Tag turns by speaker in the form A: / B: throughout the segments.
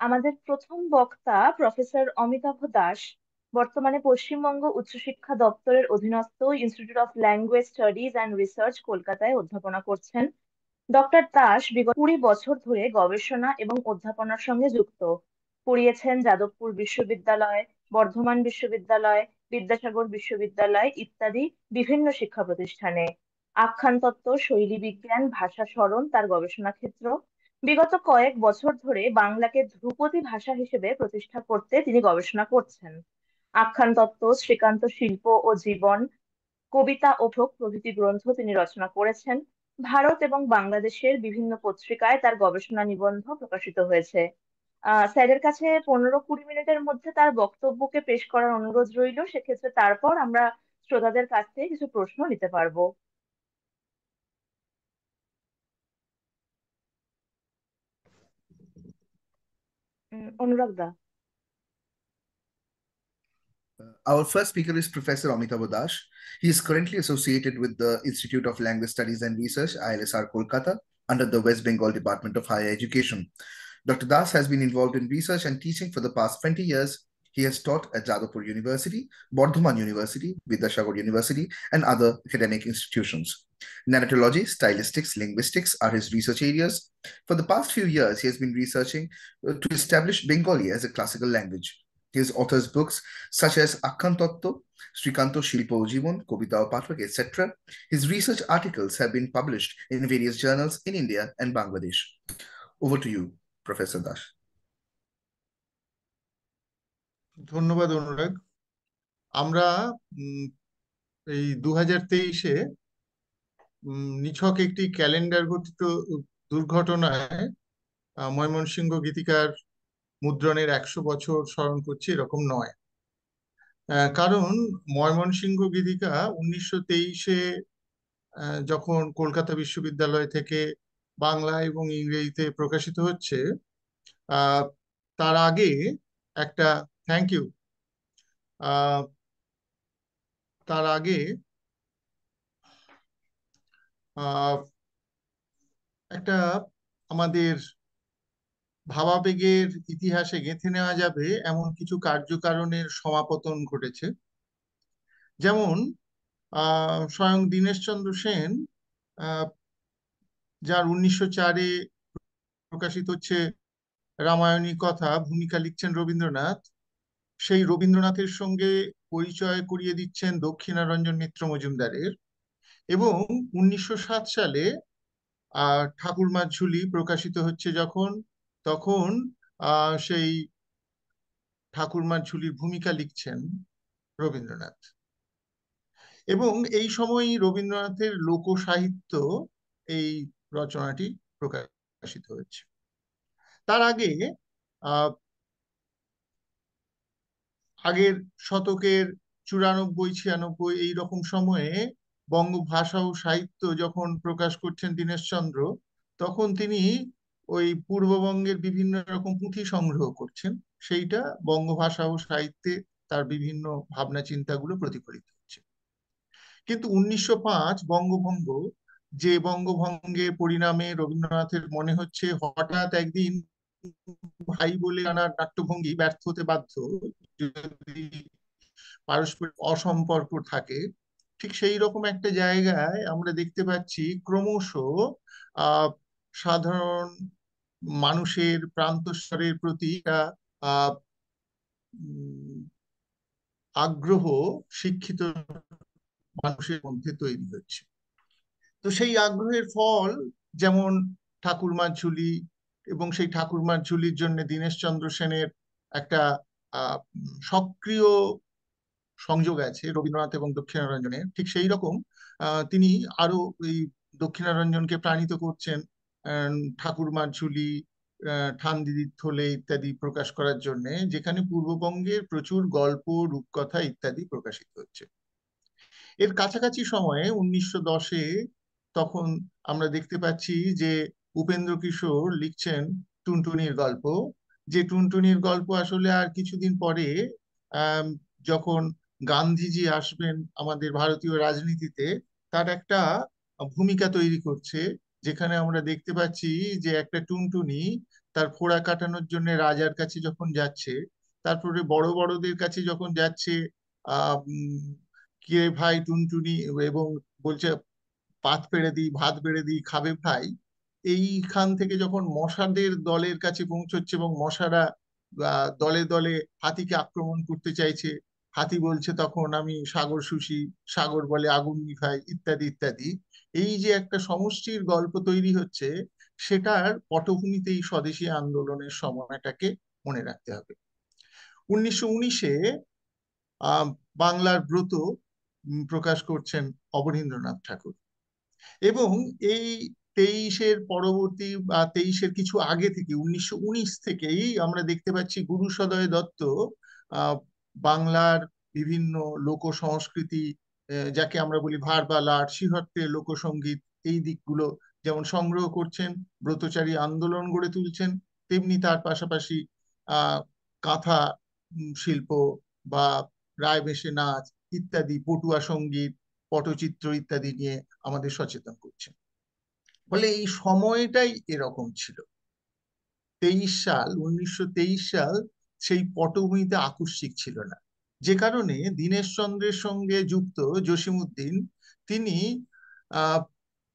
A: আমাদের প্রথম বক্তা প্রফেসর অমিতাভ দাস বর্তমানে পশ্চিমবঙ্গ উচ্চশিক্ষা দপ্তরের অধীনস্থ institute of language studies and research কলকাতায় অধ্যাপনা করছেন। ডক্টর দাস বিগত 20 বছর ধরে গবেষণা এবং অধ্যাপনার সঙ্গে যুক্ত। পড়িয়েছেন যাদবপুর বিশ্ববিদ্যালয়, বর্ধমান বিশ্ববিদ্যালয়, বিদ্যাসাগর বিশ্ববিদ্যালয় ইত্যাদি বিভিন্ন শিক্ষা প্রতিষ্ঠানে। আখ্যান তত্ত্ব, শৈলী বিজ্ঞান, ভাষা স্মরণ তার গবেষণা ক্ষেত্র। বিগত কয়েক বছর ধরে বাংলাকে ধ্রুপদী ভাষা হিসেবে প্রতিষ্ঠা করতে তিনি গবেষণা করছেন। আখ্যান তত্ত্ব, শ্রীকান্ত শিল্প ও জীবন, কবিতা ও ভোগ প্রভৃতি গ্রন্থ তিনি রচনা করেছেন। ভারত এবং বাংলাদেশের বিভিন্ন পত্রিকায় তার গবেষণা নিবন্ধ প্রকাশিত হয়েছে। স্যারের কাছে 15-20 মিনিটের মধ্যে তার বক্তব্যকে পেশ করার অনুরোধ রইল, সেক্ষেত্রে তারপর আমরা শ্রোতাদের কাছ থেকে কিছু প্রশ্ন নিতে পারবো। অনুরাগ দা।
B: Our first speaker is Professor Amitabh Das. He is currently associated with the Institute of Language Studies and Research, ILSR Kolkata, under the West Bengal Department of Higher Education. Dr. Das has been involved in research and teaching for the past 20 years. He has taught at Jadavpur University, Bardhaman University, Vidyasagar University, and other academic institutions. Narratology, stylistics, linguistics are his research areas. For the past few years, he has been researching to establish Bengali as a classical language. His authors' books such as Akhan Totto, Srikanto Shilpo Jivon, Kobita Pathak, etc. His research articles have been published in various journals in India and Bangladesh. Over to you, Professor Das.
C: ধন্যবাদ অনুরাগ। আমরা এই 2023-এ নিছক একটি calendar ঘটিত দুর্ঘটনায় ময়মনসিংহ গীতিকার মুদ্রণের 100 বছর স্মরণ করছি, এরকম নয়। কারণ ময়মনসিংহ গীতিকা 1923-এ যখন কলকাতা বিশ্ববিদ্যালয় থেকে বাংলা এবং ইংরেজিতে প্রকাশিত হচ্ছে, তার আগে একটা থ্যাংক ইউ তার আগে একটা আমাদের ভাবাবেগের ইতিহাসে গেঁথে নেওয়া যাবে এমন কিছু কার্যকারণের সমাপতন ঘটেছে। যেমন স্বয়ং দীনেশচন্দ্র সেন, যার 1904-এ প্রকাশিত হচ্ছে রামায়ণী কথা, ভূমিকা লিখছেন রবীন্দ্রনাথ। সেই রবীন্দ্রনাথের সঙ্গে পরিচয় করিয়ে দিচ্ছেন দক্ষিণারঞ্জন মিত্র মজুমদারের। এবং 1907 সালে ঠাকুরমার ঝুলি প্রকাশিত হচ্ছে যখন, তখন সেই ঠাকুরমার ঝুলির ভূমিকা লিখছেন রবীন্দ্রনাথ। এবং এই সময়ই রবীন্দ্রনাথের লোকসাহিত্য এই রচনাটি প্রকাশিত হয়েছে। তার আগে আগের শতকের 94-96 এইরকম সময়ে বঙ্গভাষা ও সাহিত্য যখন প্রকাশ করছেন দীনেশচন্দ্র, তখন তিনি ওই পূর্ববঙ্গের বিভিন্ন রকম পুঁথি সংগ্রহ করছেন। সেইটা বঙ্গভাষা ও সাহিত্যে তার বিভিন্ন ভাবনা চিন্তাগুলো প্রতিফলিত হচ্ছে। কিন্তু 1905 বঙ্গভঙ্গ, যে বঙ্গভঙ্গের পরিণামে রবীন্দ্রনাথের মনে হচ্ছে হঠাৎ একদিন ভাই বলে আনার নাট্যভঙ্গি ব্যর্থ হতে বাধ্য যদি পারস্পরিক অসম্পর্ক থাকে। ঠিক সেই রকম একটা জায়গায় আমরা দেখতে পাচ্ছি ক্রমশ সাধারণ মানুষের প্রান্তস্তরের প্রতি আগ্রহ শিক্ষিত মানুষের মধ্যে তৈরি হচ্ছে। তো সেই আগ্রহের ফল যেমন ঠাকুরমার ঝুলি, এবং সেই ঠাকুরমার ঝুলির জন্য দীনেশচন্দ্র সেনের একটা সক্রিয় সংযোগ আছে রবীন্দ্রনাথ এবং দক্ষিণারঞ্জনের। ঠিক সেই রকম তিনি আরো এই দক্ষিণারঞ্জনকে প্রাণিত করছেন ঠাকুরমার ঝুলি, ঠান দিদির থলে ইত্যাদি প্রকাশ করার জন্য, যেখানে পূর্ববঙ্গের প্রচুর গল্প, রূপকথা ইত্যাদি প্রকাশিত হচ্ছে। এর কাছাকাছি সময়ে 1910-এ তখন আমরা দেখতে পাচ্ছি যে উপেন্দ্র কিশোর লিখছেন টুনটুনির গল্প। যে টুনটুনির গল্প আসলে আর কিছুদিন পরে যখন গান্ধীজি আসবেন আমাদের ভারতীয় রাজনীতিতে, তার একটা ভূমিকা তৈরি করছে, যেখানে আমরা দেখতে পাচ্ছি যে একটা টুনটুনি তার ফোঁড়া কাটানোর জন্য রাজার কাছে যখন যাচ্ছে, তারপরে বড় বড়দের কাছে যখন যাচ্ছে, কে ভাই টুনটুনি, এবং বলছে পাত পেড়ে দিই, ভাত বেড়ে দিই, খাবে ভাই। এইখান থেকে যখন মশাদের দলের কাছে পৌঁছচ্ছে এবং মশারা দলে দলে হাতিকে আক্রমণ করতে চাইছে, হাতি বলছে তখন আমি সাগর শুষি, সাগর বলে আগুন নিভাই, ইত্যাদি ইত্যাদি। এই যে একটা সমষ্টির গল্প তৈরি হচ্ছে, সেটার পটভূমিতে এই স্বদেশী আন্দোলনের সময়টাকে মনে রাখতে হবে। 1919-এ বাংলার ব্রত প্রকাশ করছেন অবনীন্দ্রনাথ ঠাকুর, এবং এই 23-এর পরবর্তী বা 23-এর কিছু আগে থেকে 1919 থেকেই আমরা দেখতে পাচ্ছি গুরুসদয় দত্ত বাংলার বিভিন্ন লোক সংস্কৃতি, যাকে আমরা বলি ভার্বাল আর্ট, শ্রীহট্টের লোকসঙ্গীত, এই দিকগুলো যেমন সংগ্রহ করছেন, ব্রতচারী আন্দোলন গড়ে তুলছেন, তেমনি তার পাশাপাশি কাঁথা শিল্প বা রায়বেশে নাচ ইত্যাদি, পটুয়া সঙ্গীত, পটচিত্র ইত্যাদি নিয়ে আমাদের সচেতন করছেন। ফলে এই সময়টাই এরকম ছিল। 1923 সাল সেই পটভূমিতে আকস্মিক ছিল না, যে কারণে দীনেশচন্দ্রের সঙ্গে যুক্ত জসীমউদ্দিন, তিনি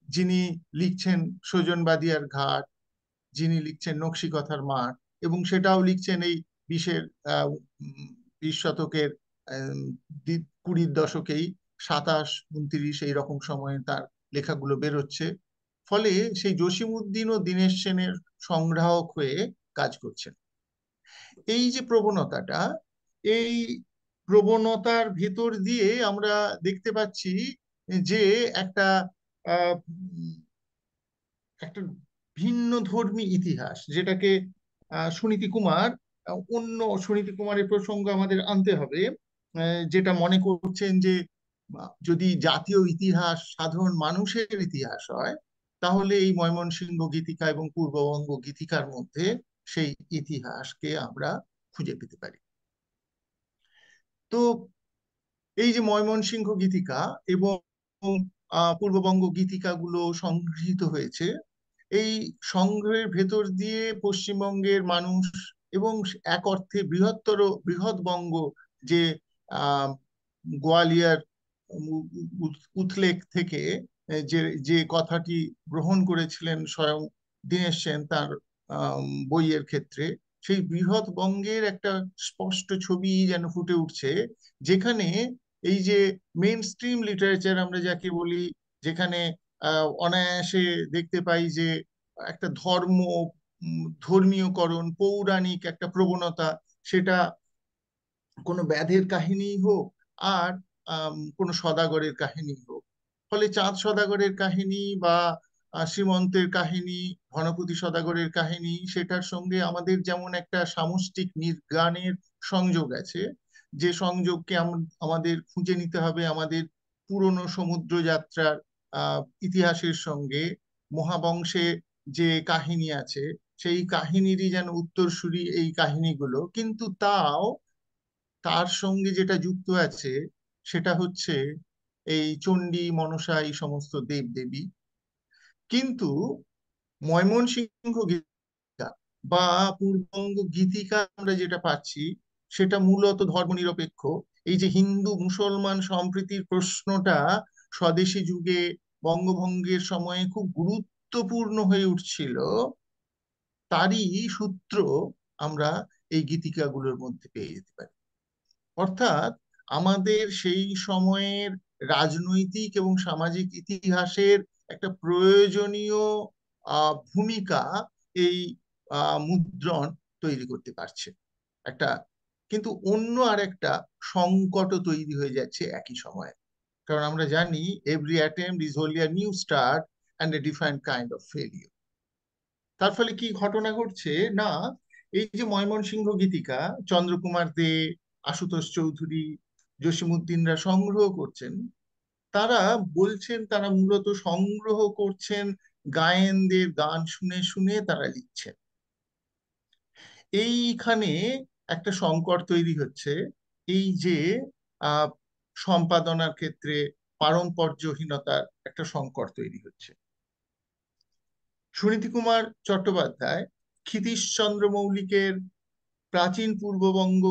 C: যিনি লিখছেন সজন বাদিয়ার ঘাট, যিনি লিখছেন নকশি কথার মাঠ, এবং সেটাও লিখছেন এই 20 শতকের 20-র দশকেই, 27-29 এইরকম সময়ে তার লেখাগুলো বেরোচ্ছে। ফলে সেই জসীমউদ্দিন ও দীনেশ সেনের সংগ্রাহক হয়ে কাজ করছেন। এই যে প্রবণতাটা, এই প্রবণতার ভেতর দিয়ে আমরা দেখতে পাচ্ছি যে একটা একটা ভিন্ন ধর্মী ইতিহাস, যেটাকে সুনীতি কুমার, অন্য সুনীতি কুমারের প্রসঙ্গ আমাদের আনতে হবে, যেটা মনে করছেন যে যদি জাতীয় ইতিহাস সাধারণ মানুষের ইতিহাস হয়, তাহলে এই ময়মনসিংহ গীতিকা এবং পূর্ববঙ্গ গীতিকার মধ্যে সেই ইতিহাসকে আমরা খুঁজে পেতে পারি। তো এই যে ময়মনসিংহ গীতিকা এবং পূর্ববঙ্গ গীতিকাগুলো সংগৃহীত হয়েছে, এই সংগ্রহের ভেতর দিয়ে পশ্চিমবঙ্গের মানুষ এবং এক অর্থে বৃহৎ বঙ্গ, যে গোয়ালিয়র উথলেখ থেকে যে যে কথাটি গ্রহণ করেছিলেন স্বয়ং দীনেশ সেন তার বইয়ের ক্ষেত্রে, সেই বৃহৎ বঙ্গের একটা স্পষ্ট ছবি যেন ফুটে উঠছে, যেখানে এই যে মেইন স্ট্রিম লিটারেচার আমরা যাকে বলি, যেখানে অনায়াসে দেখতে পাই যে একটা ধর্মীয়করণ, পৌরাণিক একটা প্রবণতা, সেটা কোনো ব্যাধের কাহিনী হোক আর কোনো সদাগরের কাহিনী হোক। ফলে চাঁদ সদাগরের কাহিনী বা শ্রীমন্তের কাহিনী, ঘনপতি সদাগরের কাহিনী, সেটার সঙ্গে আমাদের যেমন একটা সামষ্টিক নির্গানের সংযোগ আছে, যে সংযোগকে আমাদের খুঁজে নিতে হবে আমাদের পুরনো সমুদ্র যাত্রার ইতিহাসের সঙ্গে। মহাবংশে যে কাহিনী আছে, সেই কাহিনীরই যেন উত্তরসূরি এই কাহিনীগুলো, কিন্তু তাও তার সঙ্গে যেটা যুক্ত আছে সেটা হচ্ছে এই চণ্ডী, মনসা, এই সমস্ত দেবদেবী। কিন্তু ময়মনসিংহ গীতিকা বা পূর্ববঙ্গ গীতিকা আমরা যেটা পাচ্ছি, সেটা মূলত ধর্মনিরপেক্ষ। এই যে হিন্দু মুসলমান সম্প্রীতির প্রশ্নটা স্বদেশী যুগে বঙ্গভঙ্গের সময়ে খুব গুরুত্বপূর্ণ হয়ে উঠছিল, তারই সূত্র আমরা এই গীতিকাগুলোর মধ্যে পেয়ে যেতে পারি। অর্থাৎ আমাদের সেই সময়ের রাজনৈতিক এবং সামাজিক ইতিহাসের একটা প্রয়োজনীয় ভূমিকা এই মুদ্রণ তৈরি করতে পারছে একটা। কিন্তু অন্য আরেকটা সংকট তৈরি হয়ে যাচ্ছে একই সময়ে, কারণ আমরা জানি every attempt is only a new start and a different kind of failure. তার ফলে কি ঘটনা ঘটছে না, এই যে ময়মনসিংহ গীতিকা চন্দ্রকুমার দে, আশুতোষ চৌধুরী, জসীমউদ্দিনরা সংগ্রহ করছেন, তারা বলছেন তারা মূলত সংগ্রহ করছেন গায়েনদের গান শুনে শুনে তারা লিখছেন। এইখানে একটা সংকট তৈরি হচ্ছে, এই যে আহ সম্পাদনার ক্ষেত্রে পারম্পর্যহীনতার একটা সংকট তৈরি হচ্ছে। সুনীতি কুমার চট্টোপাধ্যায় ক্ষিতীশচন্দ্র মৌলিকের প্রাচীন পূর্ববঙ্গ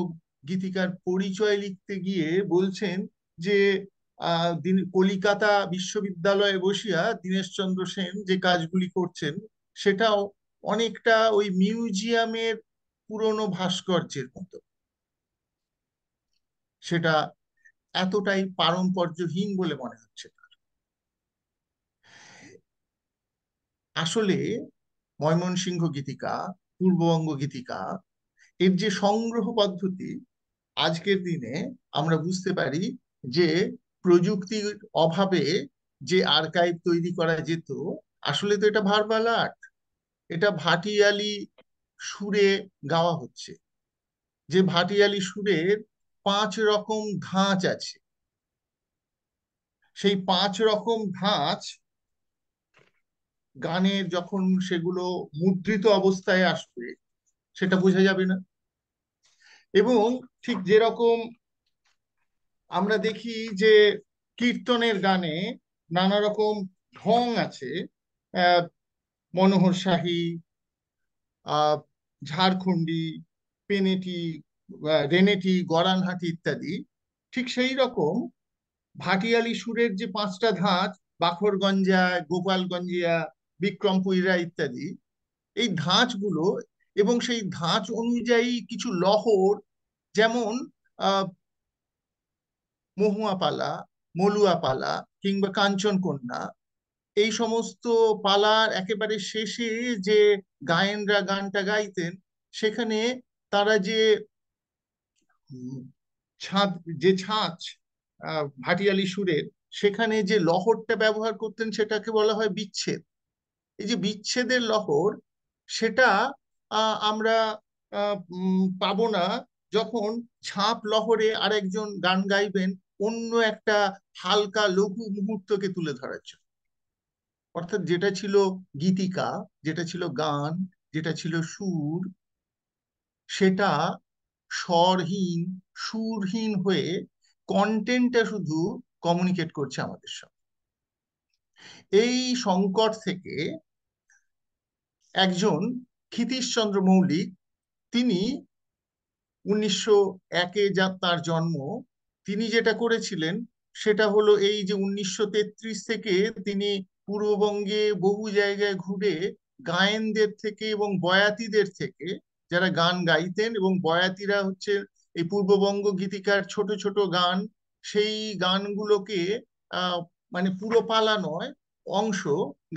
C: গীতিকার পরিচয় লিখতে গিয়ে বলছেন যে কলিকাতা বিশ্ববিদ্যালয়ে বসিয়া দীনেশচন্দ্র সেন যে কাজগুলি করছেন সেটাও অনেকটা ওই মিউজিয়ামের পুরনো ভাস্কর্যের মতো। সেটা এতটাই পারম্পর্যহীন বলে মনে হচ্ছে। আসলে ময়মনসিংহ গীতিকা, পূর্ববঙ্গ গীতিকা, এর যে সংগ্রহ পদ্ধতি, আজকের দিনে আমরা বুঝতে পারি যে প্রযুক্তির অভাবে যে আর্কাইভ তৈরি করা যেত, আসলে তো এটা ভার্বাল আর্ট, এটা ভাটিয়ালি সুরে গাওয়া হচ্ছে। যে ভাটিয়ালি সুরের 5 রকম ধাঁচ আছে, সেই 5 রকম ধাঁচ গানের যখন সেগুলো মুদ্রিত অবস্থায় আসবে সেটা বোঝা যাবে না। এবং ঠিক যেরকম আমরা দেখি যে কীর্তনের গানে নানা রকম ঢং আছে, মনোহর শাহী, ঝাড়খণ্ডী, পেনেটি, রেনেটি, গরানহাটি ইত্যাদি, ঠিক সেই রকম ভাটিয়ালি সুরের যে 5টা ধাঁচ, বাখরগঞ্জা, গোপালগঞ্জিয়া, বিক্রমপুইরা ইত্যাদি, এই ধাঁচগুলো এবং সেই ধাঁচ অনুযায়ী কিছু লহর, যেমন মহুয়া পালা, মলুয়া পালা কিংবা কাঞ্চন কন্যা, এই সমস্ত পালার একেবারে শেষে যে গায়েনরা গানটা গাইতেন, সেখানে তারা যে ছাঁচ, যে ছাঁচ ভাটিয়ালি সুরের, সেখানে যে লহরটা ব্যবহার করতেন সেটাকে বলা হয় বিচ্ছেদ। এই যে বিচ্ছেদের লহর, সেটা আমরা পাবো না যখন ঝাঁপ লহরে আরেকজন গান গাইবেন অন্য একটা হালকা লঘু মুহূর্তকে তুলে ধরার জন্য। অর্থাৎ যেটা ছিল গীতিকা, যেটা ছিল গান, যেটা ছিল সুর, সেটা স্বরহীন, সুরহীন হয়ে কন্টেন্টটা শুধু কমিউনিকেট করছে আমাদের সাথে। এই সংকট থেকে একজন ক্ষিতীশচন্দ্র মৌলিক, তিনি 1901-এ যা তার জন্ম, তিনি যেটা করেছিলেন সেটা হলো এই যে 1933 থেকে তিনি পূর্ববঙ্গে বহু জায়গায় ঘুরে গায়েনদের থেকে এবং বয়াতিদের থেকে, যারা গান গাইতেন, এবং বয়াতিরা হচ্ছে এই পূর্ববঙ্গ গীতিকার ছোট ছোট গান, সেই গানগুলোকে মানে পুরো পালা নয়, অংশ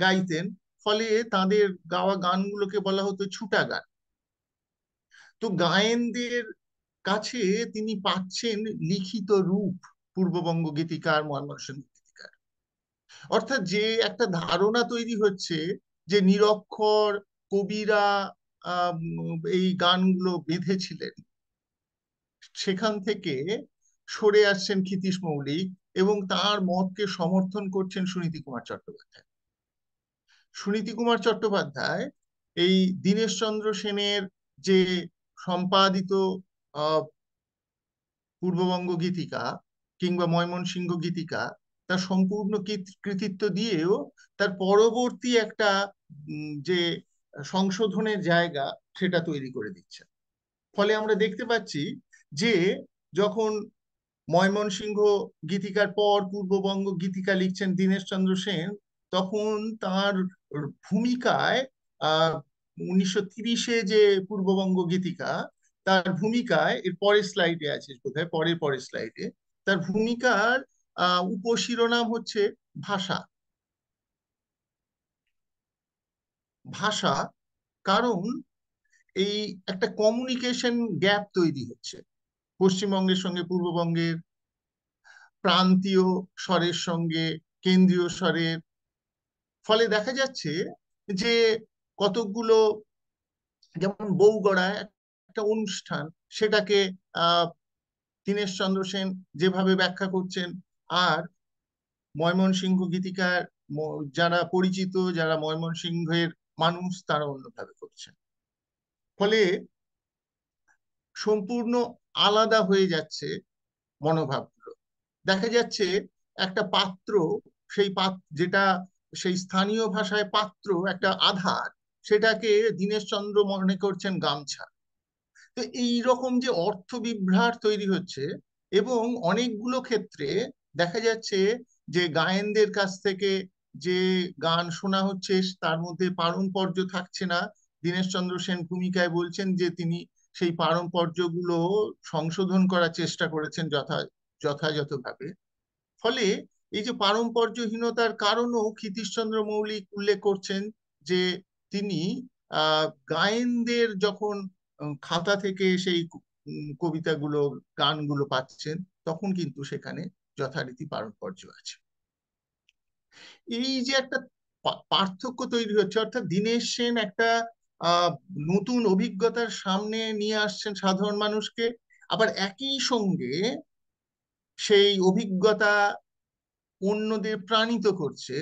C: গাইতেন। ফলে তাদের গাওয়া গানগুলোকে বলা হতো ছুটা গান। তো গায়েনদের কাছে তিনি পাচ্ছেন লিখিত রূপ পূর্ববঙ্গ গীতিকার, ময়মনসিংহ গীতিকার। অর্থাৎ যে একটা ধারণা তৈরি হচ্ছে যে নিরক্ষর কবিরা এই গানগুলো বেঁধেছিলেন, সেখান থেকে সরে আসছেন ক্ষিতীশ মৌলিক এবং তার মতকে সমর্থন করছেন সুনীতি কুমার চট্টোপাধ্যায়। সুনীতি কুমার চট্টোপাধ্যায় এই দীনেশচন্দ্র সেনের যে সম্পাদিত পূর্ববঙ্গ গীতিকা কিংবা ময়মনসিংহ গীতিকা, তার সম্পূর্ণ কৃতিত্ব দিয়েও তার পরবর্তী একটা যে সংশোধনের জায়গা, সেটা তৈরি করে দিচ্ছে। ফলে আমরা দেখতে পাচ্ছি যে যখন ময়মনসিংহ গীতিকার পর পূর্ববঙ্গ গীতিকা লিখছেন দীনেশচন্দ্র সেন, তখন তার ভূমিকায় 1930-এ যে পূর্ববঙ্গ গীতিকা, তার ভূমিকায়, এর পরের স্লাইডে আছে বোধহয়, পরের স্লাইডে, তার ভূমিকার উপশিরোনাম হচ্ছে ভাষা। ভাষা, কারণ এই একটা কমিউনিকেশন গ্যাপ তৈরি হচ্ছে পশ্চিমবঙ্গের সঙ্গে পূর্ববঙ্গের, প্রান্তীয় স্বরের সঙ্গে কেন্দ্রীয় স্বরের। ফলে দেখা যাচ্ছে যে কতকগুলো, যেমন বউগড়ায় একটা অনুষ্ঠান, সেটাকে দীনেশচন্দ্র সেন যেভাবে ব্যাখ্যা করছেন, আর ময়মনসিংহ গীতিকার যারা পরিচিত, যারা ময়মনসিংহের মানুষ, তারা অন্যভাবে করছেন। ফলে সম্পূর্ণ আলাদা হয়ে যাচ্ছে মনোভাবগুলো। দেখা যাচ্ছে একটা পাত্র, সেই যেটা সেই স্থানীয় ভাষায় পাত্র একটা আধার, সেটাকে দীনেশচন্দ্র মনে করছেন গামছা। তো এইরকম যে অর্থ বিভ্রাট তৈরি হচ্ছে, এবং অনেকগুলো ক্ষেত্রে দেখা যাচ্ছে যে গায়েনদের কাছ থেকে যে গান শোনা হচ্ছে তার মধ্যে পারম্পর্য থাকছে না। দীনেশচন্দ্র সেন ভূমিকায় বলছেন যে তিনি সেই পারম্পর্যগুলো সংশোধন করার চেষ্টা করেছেন যথাযথভাবে। ফলে এই যে পারম্পর্যহীনতার কারণও ক্ষিতীশচন্দ্র মৌলিক উল্লেখ করছেন যে তিনি গায়েনদের যখন খাতা থেকে সেই কবিতাগুলো গানগুলো পাচ্ছেন, তখন কিন্তু সেখানে যথারীতি পারম্পর্য আছে। এই যে একটা পার্থক্য তৈরি হচ্ছে, অর্থাৎ দীনেশ সেন একটা নতুন অভিজ্ঞতার সামনে নিয়ে আসছেন সাধারণ মানুষকে, আবার একই সঙ্গে সেই অভিজ্ঞতা অন্যদের প্রাণিত করছে।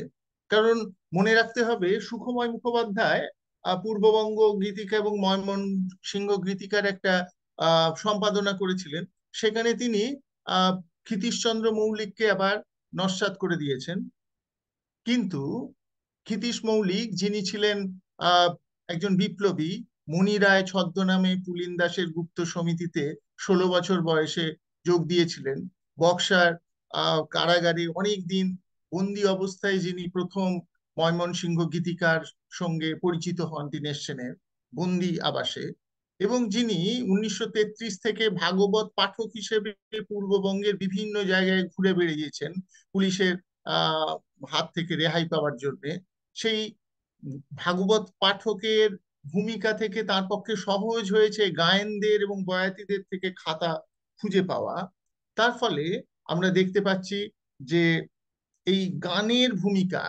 C: কারণ মনে রাখতে হবে, সুখময় মুখোপাধ্যায় পূর্ববঙ্গ গীতিকা এবং ময়মনসিংহ গীতিকার একটা সম্পাদনা করেছিলেন। সেখানে তিনি ক্ষিতীশচন্দ্র মৌলিককে আবার নস্যাৎ করে দিয়েছেন। কিন্তু ক্ষিতীশ মৌলিক, যিনি ছিলেন একজন বিপ্লবী, মণি রায় ছদ্মনামে পুলিন দাসের গুপ্ত সমিতিতে 16 বছর বয়সে যোগ দিয়েছিলেন। বক্সার কারাগারে অনেক দিন বন্দি অবস্থায় যিনি প্রথম ময়মনসিংহ গীতিকার সঙ্গে পরিচিত হন দীনেশ সেনের বন্দি আবাসে, এবং যিনি 1933 থেকে ভাগবত পাঠক হিসেবে পূর্ববঙ্গের বিভিন্ন জায়গায় ঘুরে বেড়িয়েছেন পুলিশের হাত থেকে রেহাই পাওয়ার জন্য। সেই ভাগবত পাঠকের ভূমিকা থেকে তার পক্ষে সহজ হয়েছে গায়েনদের এবং বয়াতিদের থেকে খাতা খুঁজে পাওয়া। তার ফলে আমরা দেখতে পাচ্ছি যে এই গানের ভূমিকা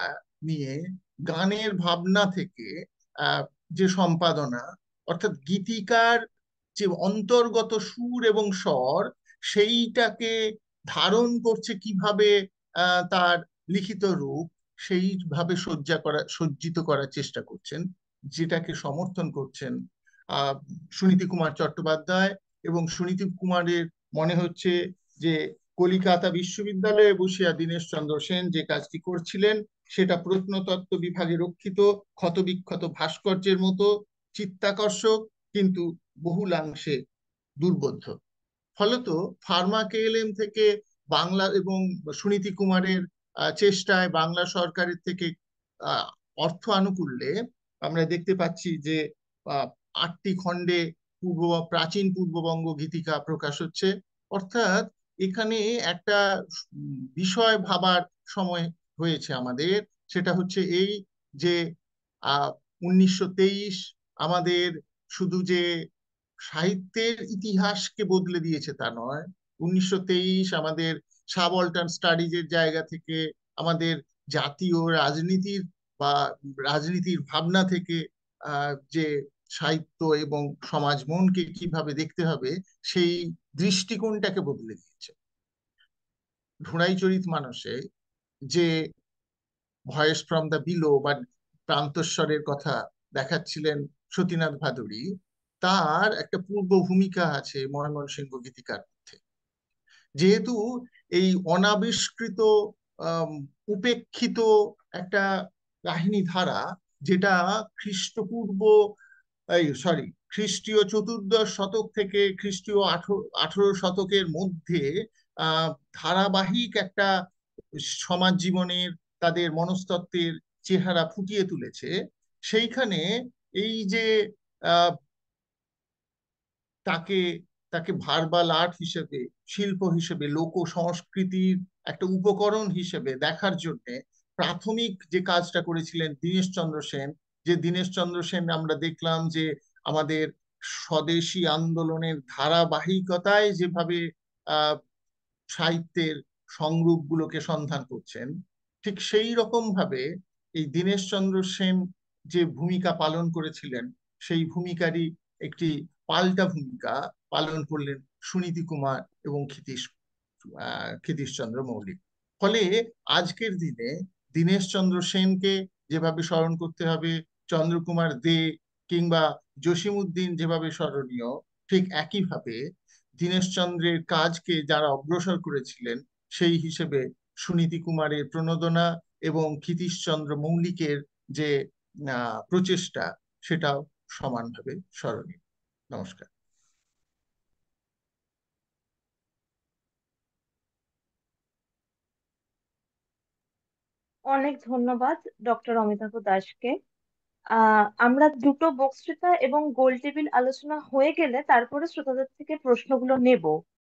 C: নিয়ে, গানের ভাবনা থেকে যে সম্পাদনা, অর্থাৎ গীতিকার যে অন্তর্গত সুর এবং স্বর, সেইটাকে ধারণ করছে কিভাবে তার লিখিত রূপ, সেইভাবে সজ্জিত করার চেষ্টা করছেন, যেটাকে সমর্থন করছেন সুনীতি কুমার চট্টোপাধ্যায়। এবং সুনীতি কুমারের মনে হচ্ছে যে কলিকাতা বিশ্ববিদ্যালয়ে বসিয়া দীনেশচন্দ্র সেন যে কাজটি করছিলেন, সেটা প্রত্নতত্ত্ব বিভাগে রক্ষিত ক্ষতবিক্ষত ভাস্কর্যের মতো চিত্তাকর্ষক, কিন্তু বহুলাংশে দুর্বোধ্য। ফলত ফার্মা কেএলএম থেকে বাংলা এবং সুনীতি কুমারের চেষ্টায় বাংলা সরকারের থেকে অর্থ আনুকূল্যে আমরা দেখতে পাচ্ছি যে 8টি খণ্ডে প্রাচীন পূর্ববঙ্গ গীতিকা প্রকাশ হচ্ছে। অর্থাৎ এখানে একটা বিষয় ভাবার সময় হয়েছে আমাদের, সেটা হচ্ছে এই যে 1923 আমাদের শুধু যে সাহিত্যের ইতিহাসকে বদলে দিয়েছে তা নয়, 1923 আমাদের সাবঅল্টার্ন স্টাডিজের জায়গা থেকে, আমাদের জাতীয় রাজনীতির বা রাজনীতির ভাবনা থেকে যে সাহিত্য এবং সমাজ মনকে কিভাবে দেখতে হবে সেই দৃষ্টিকোণটাকে বদলে দিয়েছে। ঢোড়াইচরিত মানুষে যে ভয়েস ফ্রম দ্য বিলো বা প্রান্তস্বরের কথা দেখাচ্ছিলেন সতীনাথ ভাদুড়ী, তার একটা পূর্ব ভূমিকা আছে ময়মনসিংহ গীতিকার মধ্যে। যেহেতু এই অনাবিষ্কৃত উপেক্ষিত একটা কাহিনী ধারা, যেটা খ্রিস্টীয় 14 শতক থেকে খ্রিস্টীয় 18 শতকের মধ্যে ধারাবাহিক একটা সমাজ জীবনের, তাদের মনস্তত্ত্বের চেহারা ফুটিয়ে তুলেছে। সেইখানে এই যে তাকে তাকে ভার্বাল আর্ট হিসেবে, শিল্প হিসেবে, লোক সংস্কৃতির একটা উপকরণ হিসেবে দেখার জন্য প্রাথমিক যে কাজটা করেছিলেন দীনেশচন্দ্র সেন, যে দীনেশচন্দ্র সেন আমরা দেখলাম যে আমাদের স্বদেশী আন্দোলনের ধারাবাহিকতায় যেভাবে সাহিত্যের সংরূপগুলোকে সন্ধান করছেন, ঠিক সেই রকম ভাবে এই দীনেশচন্দ্র সেন যে ভূমিকা পালন করেছিলেন, সেই ভূমিকারই একটি পাল্টা ভূমিকা পালন করলেন সুনীতি কুমার এবং ক্ষিতীশচন্দ্র মৌলিক। ফলে আজকের দিনে দীনেশচন্দ্র সেনকে যেভাবে স্মরণ করতে হবে, চন্দ্রকুমার দে কিংবা জসিমউদ্দিন যেভাবে স্মরণীয়, ঠিক একইভাবে দীনেশচন্দ্রের কাজকে যারা অগ্রসর করেছিলেন সেই হিসেবে সুনীতি কুমারের প্রণোদনা এবং ক্ষিতীশচন্দ্র মৌলিকের যে প্রচেষ্টা, সেটাও সমানভাবে স্মরণীয়। নমস্কার।
A: অনেক ধন্যবাদ ডক্টর অমিতাভ দাসকে। আমরা দুটো বক্তৃতা এবং গোল টেবিল আলোচনা হয়ে গেলে তারপরে শ্রোতাদের থেকে প্রশ্নগুলো নেব।